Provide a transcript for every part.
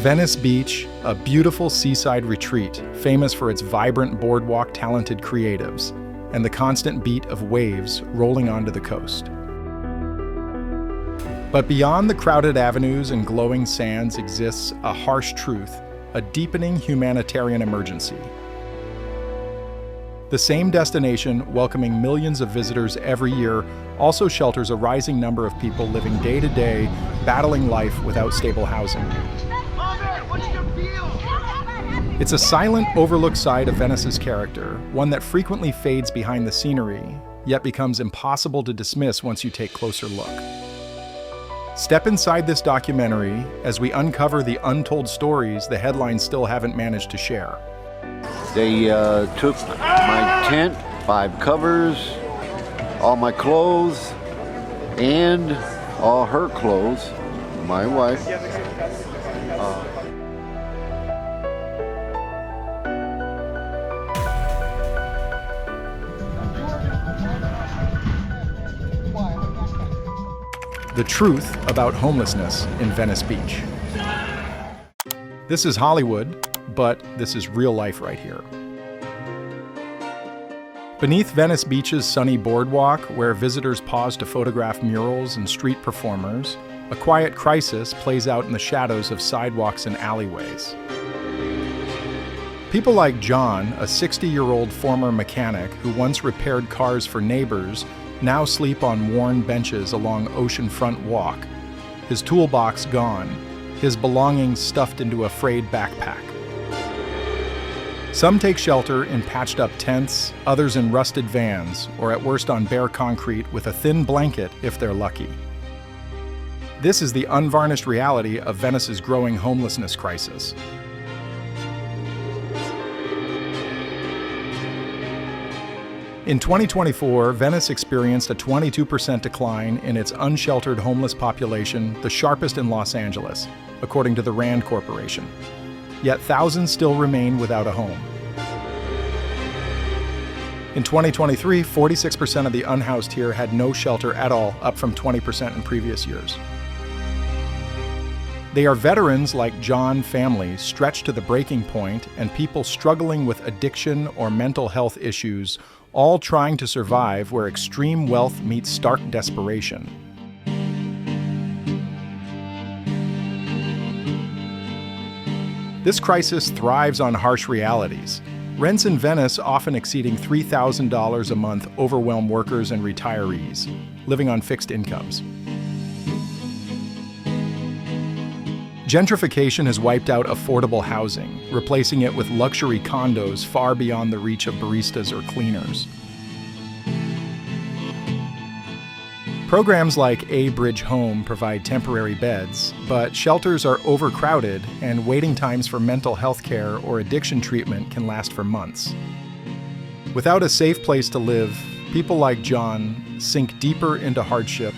Venice Beach, a beautiful seaside retreat famous for its vibrant boardwalk, talented creatives, and the constant beat of waves rolling onto the coast. But beyond the crowded avenues and glowing sands exists a harsh truth, a deepening humanitarian emergency. The same destination, welcoming millions of visitors every year, also shelters a rising number of people living day to day, battling life without stable housing. It's a silent, overlooked side of Venice's character, one that frequently fades behind the scenery, yet becomes impossible to dismiss once you take a closer look. Step inside this documentary as we uncover the untold stories the headlines still haven't managed to share. They took my tent, 5 covers, all my clothes, and all her clothes, my wife. The truth about homelessness in Venice Beach. This is Hollywood, but this is real life right here. Beneath Venice Beach's sunny boardwalk, where visitors pause to photograph murals and street performers, a quiet crisis plays out in the shadows of sidewalks and alleyways. People like John, a 60-year-old former mechanic who once repaired cars for neighbors, now sleep on worn benches along Oceanfront Walk, his toolbox gone, his belongings stuffed into a frayed backpack. Some take shelter in patched-up tents, others in rusted vans, or at worst on bare concrete with a thin blanket if they're lucky. This is the unvarnished reality of Venice's growing homelessness crisis. In 2024, Venice experienced a 22% decline in its unsheltered homeless population, the sharpest in Los Angeles, according to the Rand Corporation. Yet thousands still remain without a home. In 2023, 46% of the unhoused here had no shelter at all, up from 20% in previous years. They are veterans like John families stretched to the breaking point and people struggling with addiction or mental health issues, all trying to survive where extreme wealth meets stark desperation. This crisis thrives on harsh realities. Rents in Venice, often exceeding $3,000 a month, overwhelm workers and retirees, living on fixed incomes. Gentrification has wiped out affordable housing, replacing it with luxury condos far beyond the reach of baristas or cleaners. Programs like A Bridge Home provide temporary beds, but shelters are overcrowded and waiting times for mental health care or addiction treatment can last for months. Without a safe place to live, people like John sink deeper into hardship,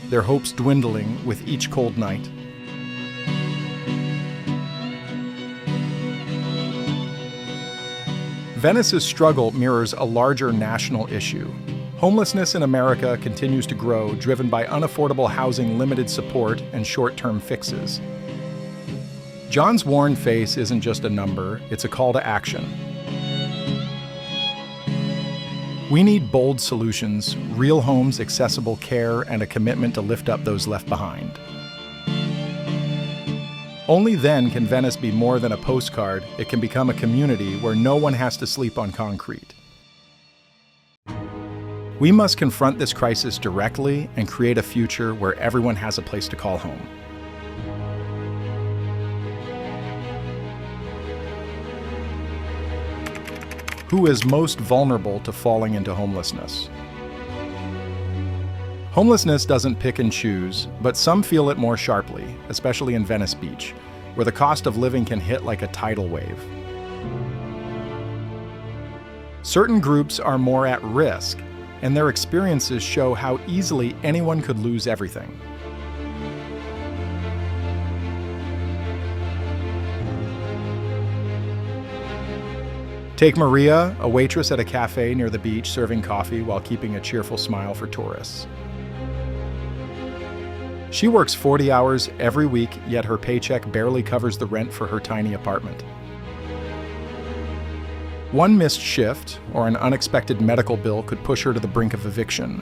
their hopes dwindling with each cold night. Venice's struggle mirrors a larger national issue. Homelessness in America continues to grow, driven by unaffordable housing, limited support, and short-term fixes. John's worn face isn't just a number, it's a call to action. We need bold solutions, real homes, accessible care, and a commitment to lift up those left behind. Only then can Venice be more than a postcard. It can become a community where no one has to sleep on concrete. We must confront this crisis directly and create a future where everyone has a place to call home. Who is most vulnerable to falling into homelessness? Homelessness doesn't pick and choose, but some feel it more sharply, especially in Venice Beach, where the cost of living can hit like a tidal wave. Certain groups are more at risk, and their experiences show how easily anyone could lose everything. Take Maria, a waitress at a cafe near the beach serving coffee while keeping a cheerful smile for tourists. She works 40 hours every week, yet her paycheck barely covers the rent for her tiny apartment. One missed shift or an unexpected medical bill could push her to the brink of eviction.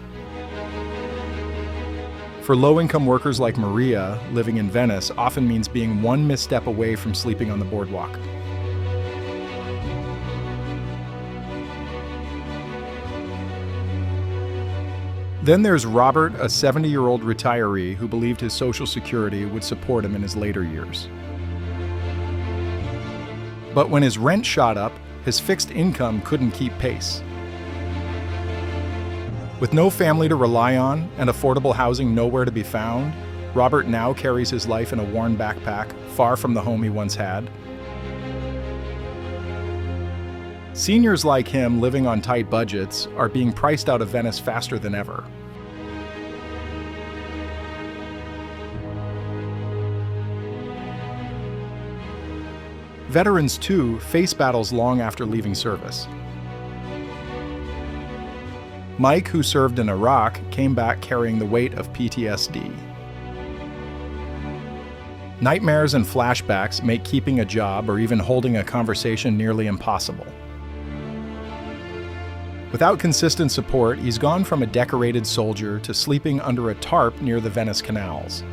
For low-income workers like Maria, living in Venice often means being one misstep away from sleeping on the boardwalk. Then there's Robert, a 70-year-old retiree who believed his Social Security would support him in his later years. But when his rent shot up, his fixed income couldn't keep pace. With no family to rely on and affordable housing nowhere to be found, Robert now carries his life in a worn backpack, far from the home he once had. Seniors like him living on tight budgets are being priced out of Venice faster than ever. Veterans, too, face battles long after leaving service. Mike, who served in Iraq, came back carrying the weight of PTSD. Nightmares and flashbacks make keeping a job or even holding a conversation nearly impossible. Without consistent support, he's gone from a decorated soldier to sleeping under a tarp near the Venice canals.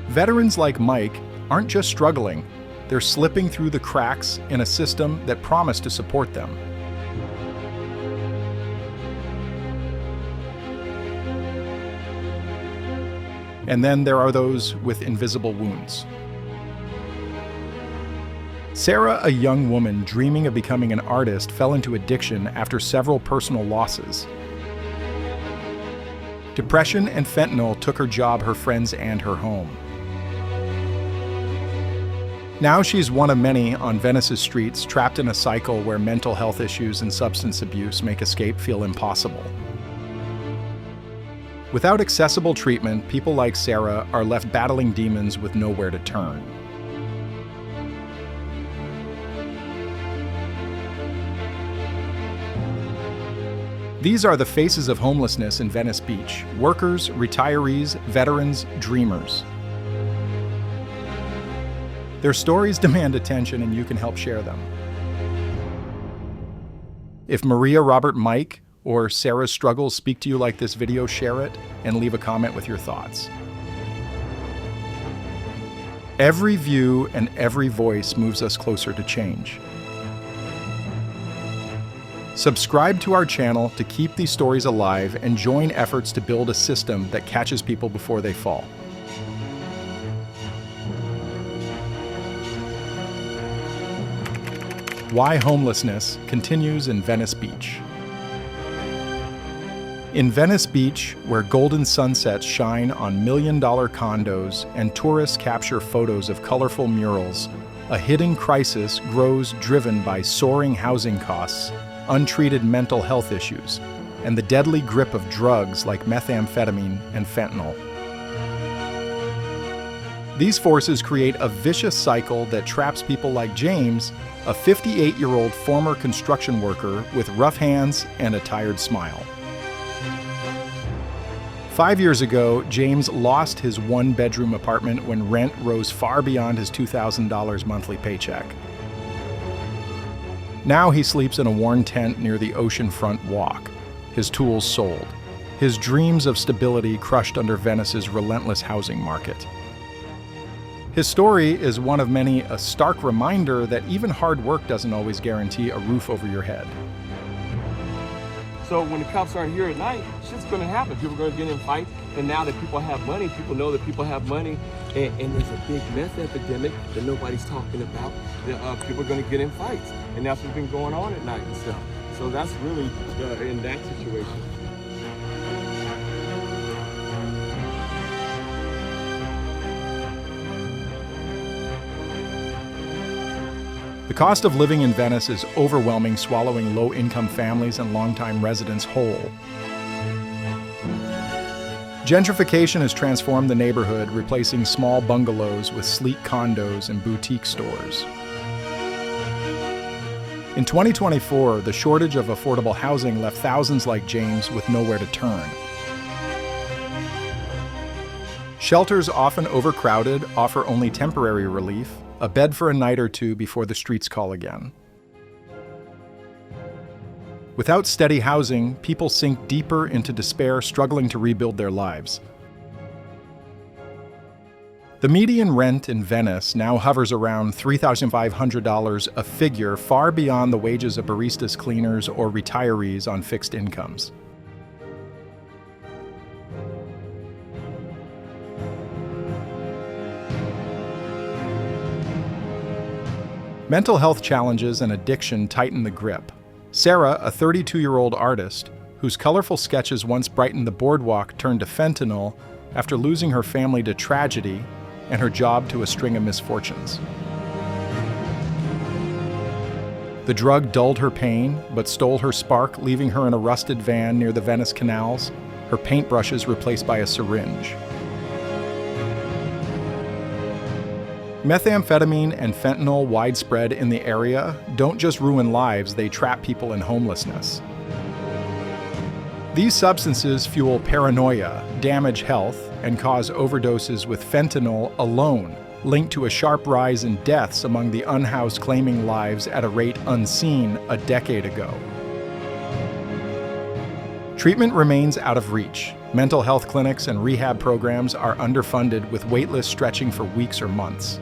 Veterans like Mike aren't just struggling, they're slipping through the cracks in a system that promised to support them. And then there are those with invisible wounds. Sarah, a young woman dreaming of becoming an artist, fell into addiction after several personal losses. Depression and fentanyl took her job, her friends, and her home. Now she's one of many on Venice's streets, trapped in a cycle where mental health issues and substance abuse make escape feel impossible. Without accessible treatment, people like Sarah are left battling demons with nowhere to turn. These are the faces of homelessness in Venice Beach: workers, retirees, veterans, dreamers. Their stories demand attention, and you can help share them. If Maria, Robert, Mike, or Sarah's struggles speak to you like this video, share it and leave a comment with your thoughts. Every view and every voice moves us closer to change. Subscribe to our channel to keep these stories alive and join efforts to build a system that catches people before they fall. Why Homelessness continues in Venice Beach. In Venice Beach, where golden sunsets shine on million-dollar condos and tourists capture photos of colorful murals, a hidden crisis grows driven by soaring housing costs, untreated mental health issues, and the deadly grip of drugs like methamphetamine and fentanyl. These forces create a vicious cycle that traps people like James, a 58-year-old former construction worker with rough hands and a tired smile. 5 years ago, James lost his one-bedroom apartment when rent rose far beyond his $2,000 monthly paycheck. Now he sleeps in a worn tent near the oceanfront walk, his tools sold, his dreams of stability crushed under Venice's relentless housing market. His story is one of many, a stark reminder that even hard work doesn't always guarantee a roof over your head. So when the cops aren't here at night, shit's gonna happen. People are gonna get in fights, and now that people have money, people know that people have money, and there's a big meth epidemic that nobody's talking about. People are gonna get in fights, and that's what's been going on at night and stuff. So that's really in that situation. The cost of living in Venice is overwhelming, swallowing low-income families and longtime residents whole. Gentrification has transformed the neighborhood, replacing small bungalows with sleek condos and boutique stores. In 2024, the shortage of affordable housing left thousands like James with nowhere to turn. Shelters, often overcrowded, offer only temporary relief, a bed for a night or two before the streets call again. Without steady housing, people sink deeper into despair, struggling to rebuild their lives. The median rent in Venice now hovers around $3,500, a figure far beyond the wages of baristas, cleaners, or retirees on fixed incomes. Mental health challenges and addiction tighten the grip. Sarah, a 32-year-old artist, whose colorful sketches once brightened the boardwalk, turned to fentanyl after losing her family to tragedy and her job to a string of misfortunes. The drug dulled her pain, but stole her spark, leaving her in a rusted van near the Venice canals, her paintbrushes replaced by a syringe. Methamphetamine and fentanyl, widespread in the area, don't just ruin lives, they trap people in homelessness. These substances fuel paranoia, damage health, and cause overdoses, with fentanyl alone linked to a sharp rise in deaths among the unhoused, claiming lives at a rate unseen a decade ago. Treatment remains out of reach. Mental health clinics and rehab programs are underfunded, with waitlists stretching for weeks or months.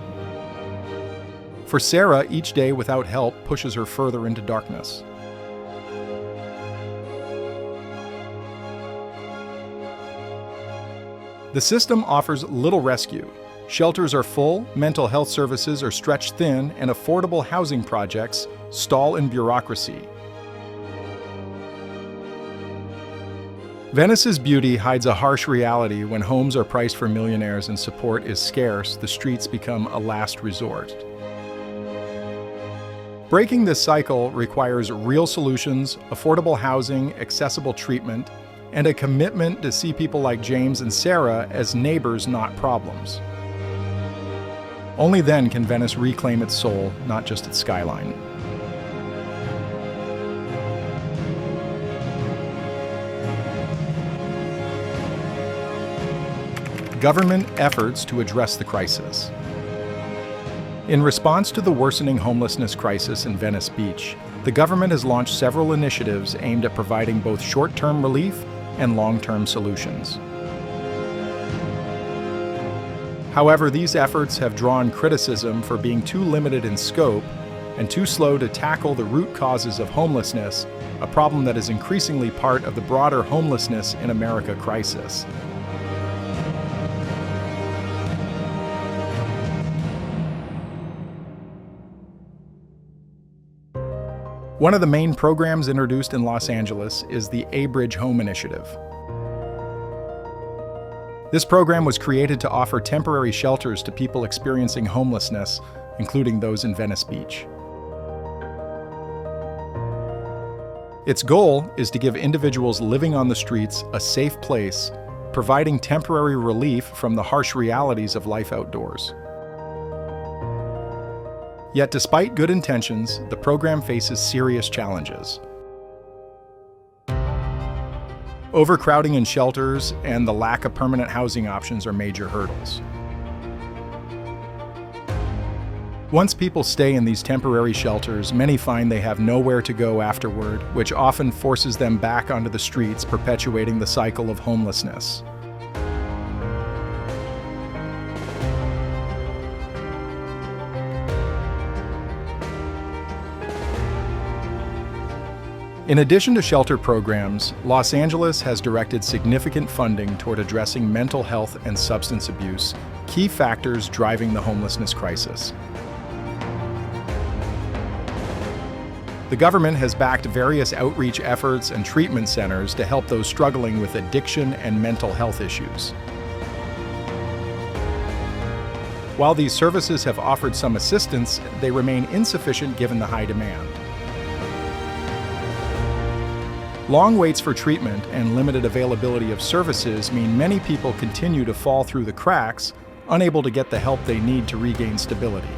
For Sarah, each day without help pushes her further into darkness. The system offers little rescue. Shelters are full, mental health services are stretched thin, and affordable housing projects stall in bureaucracy. Venice's beauty hides a harsh reality. When homes are priced for millionaires and support is scarce, the streets become a last resort. Breaking this cycle requires real solutions, affordable housing, accessible treatment, and a commitment to see people like James and Sarah as neighbors, not problems. Only then can Venice reclaim its soul, not just its skyline. Government efforts to address the crisis. In response to the worsening homelessness crisis in Venice Beach, the government has launched several initiatives aimed at providing both short-term relief and long-term solutions. However, these efforts have drawn criticism for being too limited in scope and too slow to tackle the root causes of homelessness, a problem that is increasingly part of the broader homelessness in America crisis. One of the main programs introduced in Los Angeles is the A-Bridge Home Initiative. This program was created to offer temporary shelters to people experiencing homelessness, including those in Venice Beach. Its goal is to give individuals living on the streets a safe place, providing temporary relief from the harsh realities of life outdoors. Yet despite good intentions, the program faces serious challenges. Overcrowding in shelters and the lack of permanent housing options are major hurdles. Once people stay in these temporary shelters, many find they have nowhere to go afterward, which often forces them back onto the streets, perpetuating the cycle of homelessness. In addition to shelter programs, Los Angeles has directed significant funding toward addressing mental health and substance abuse, key factors driving the homelessness crisis. The government has backed various outreach efforts and treatment centers to help those struggling with addiction and mental health issues. While these services have offered some assistance, they remain insufficient given the high demand. Long waits for treatment and limited availability of services mean many people continue to fall through the cracks, unable to get the help they need to regain stability.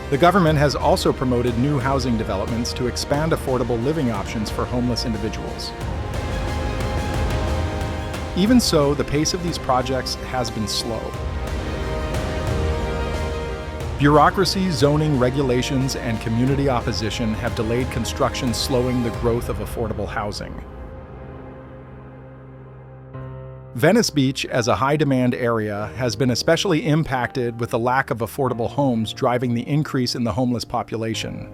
The The government has also promoted new housing developments to expand affordable living options for homeless individuals. Even so, the pace of these projects has been slow. Bureaucracy, zoning regulations, and community opposition have delayed construction, slowing the growth of affordable housing. Venice Beach, as a high-demand area, has been especially impacted with the lack of affordable homes driving the increase in the homeless population.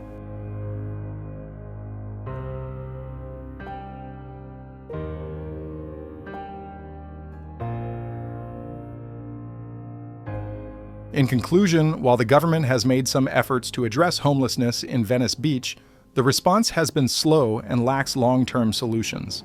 In conclusion, while the government has made some efforts to address homelessness in Venice Beach, the response has been slow and lacks long-term solutions.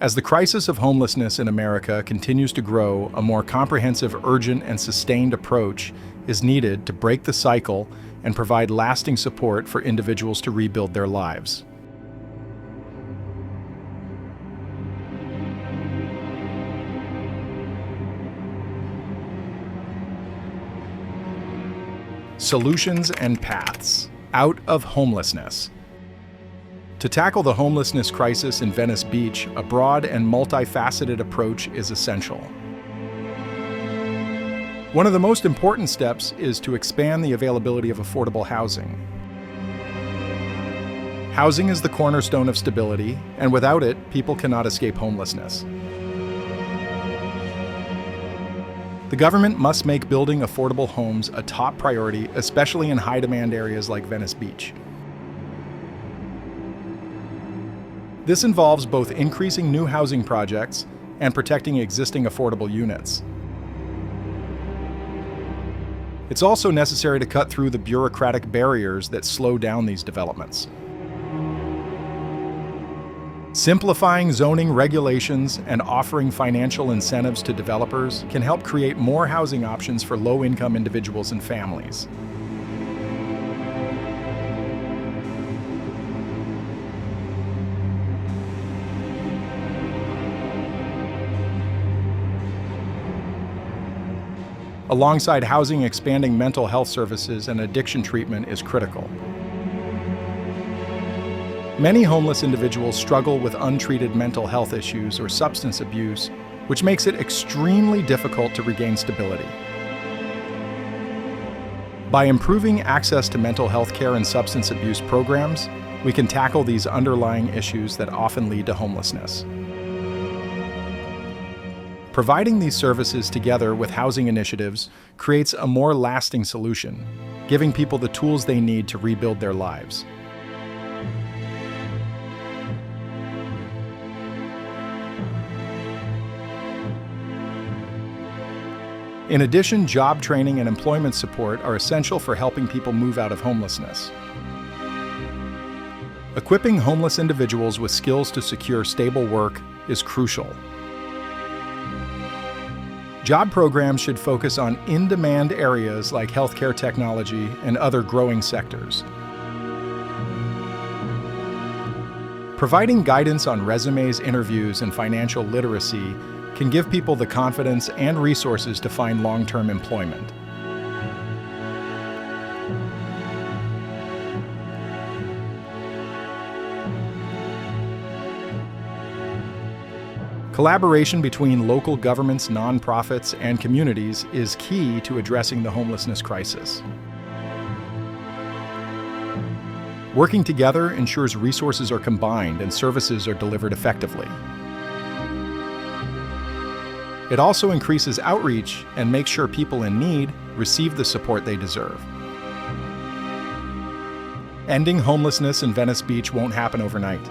As the crisis of homelessness in America continues to grow, a more comprehensive, urgent, and sustained approach is needed to break the cycle and provide lasting support for individuals to rebuild their lives. Solutions and paths out of homelessness. To tackle the homelessness crisis in Venice Beach, a broad and multifaceted approach is essential. One of the most important steps is to expand the availability of affordable housing. Housing is the cornerstone of stability, and without it, people cannot escape homelessness. The government must make building affordable homes a top priority, especially in high-demand areas like Venice Beach. This involves both increasing new housing projects and protecting existing affordable units. It's also necessary to cut through the bureaucratic barriers that slow down these developments. Simplifying zoning regulations and offering financial incentives to developers can help create more housing options for low-income individuals and families. Alongside housing, expanding mental health services and addiction treatment is critical. Many homeless individuals struggle with untreated mental health issues or substance abuse, which makes it extremely difficult to regain stability. By improving access to mental health care and substance abuse programs, we can tackle these underlying issues that often lead to homelessness. Providing these services together with housing initiatives creates a more lasting solution, giving people the tools they need to rebuild their lives. In addition, job training and employment support are essential for helping people move out of homelessness. Equipping homeless individuals with skills to secure stable work is crucial. Job programs should focus on in-demand areas like healthcare technology and other growing sectors. Providing guidance on resumes, interviews, and financial literacy can give people the confidence and resources to find long-term employment. Collaboration between local governments, nonprofits, and communities is key to addressing the homelessness crisis. Working together ensures resources are combined and services are delivered effectively. It also increases outreach and makes sure people in need receive the support they deserve. Ending homelessness in Venice Beach won't happen overnight.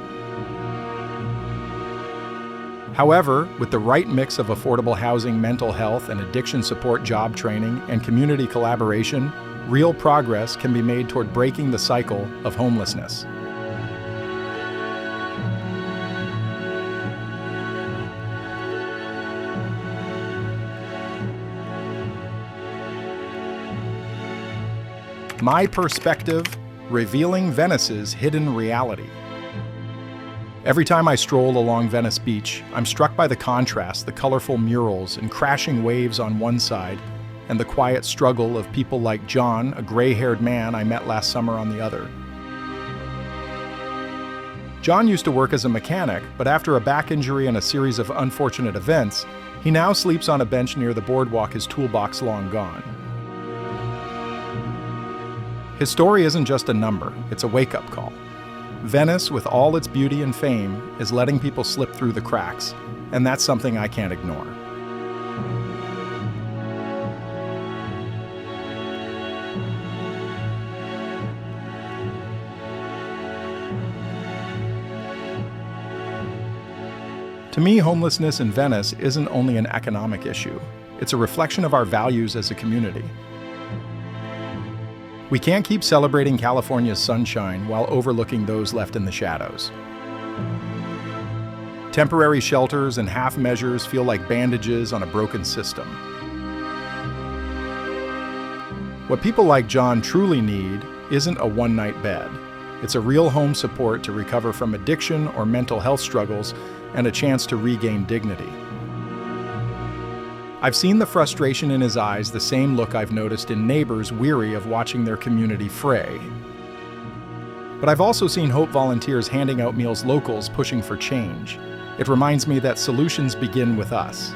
However, with the right mix of affordable housing, mental health, and addiction support, job training, and community collaboration, real progress can be made toward breaking the cycle of homelessness. My Perspective, revealing Venice's hidden reality. Every time I stroll along Venice Beach, I'm struck by the contrast, the colorful murals and crashing waves on one side, and the quiet struggle of people like John, a gray-haired man I met last summer, on the other. John used to work as a mechanic, but after a back injury and a series of unfortunate events, he now sleeps on a bench near the boardwalk, his toolbox long gone. His story isn't just a number, it's a wake-up call. Venice, with all its beauty and fame, is letting people slip through the cracks, and that's something I can't ignore. To me, homelessness in Venice isn't only an economic issue. It's a reflection of our values as a community. We can't keep celebrating California's sunshine while overlooking those left in the shadows. Temporary shelters and half measures feel like bandages on a broken system. What people like John truly need isn't a one-night bed. It's a real home support to recover from addiction or mental health struggles and a chance to regain dignity. I've seen the frustration in his eyes, the same look I've noticed in neighbors weary of watching their community fray. But I've also seen Hope volunteers handing out meals, locals pushing for change. It reminds me that solutions begin with us.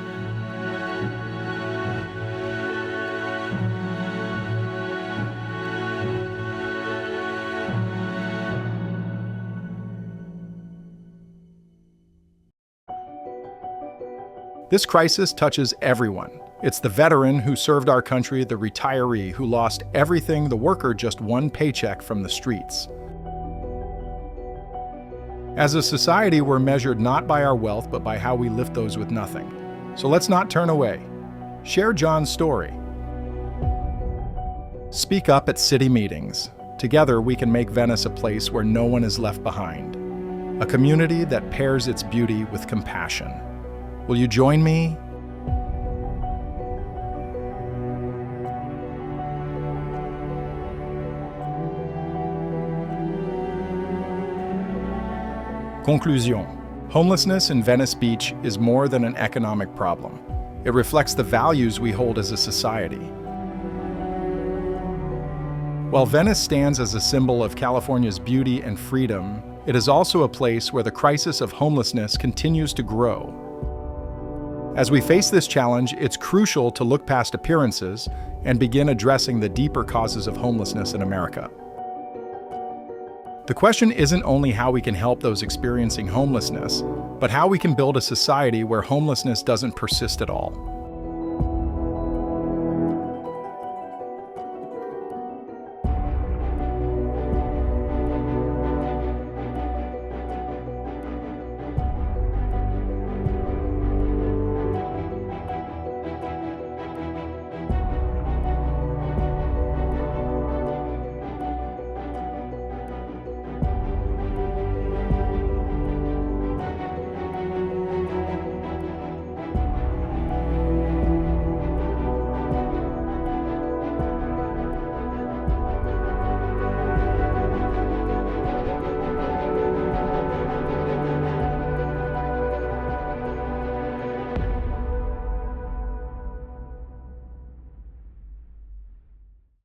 This crisis touches everyone. It's the veteran who served our country, the retiree who lost everything, the worker just one paycheck from the streets. As a society, we're measured not by our wealth, but by how we lift those with nothing. So let's not turn away. Share John's story. Speak up at city meetings. Together, we can make Venice a place where no one is left behind. A community that pairs its beauty with compassion. Will you join me? Conclusion. Homelessness in Venice Beach is more than an economic problem. It reflects the values we hold as a society. While Venice stands as a symbol of California's beauty and freedom, it is also a place where the crisis of homelessness continues to grow. As we face this challenge, it's crucial to look past appearances and begin addressing the deeper causes of homelessness in America. The question isn't only how we can help those experiencing homelessness, but how we can build a society where homelessness doesn't persist at all.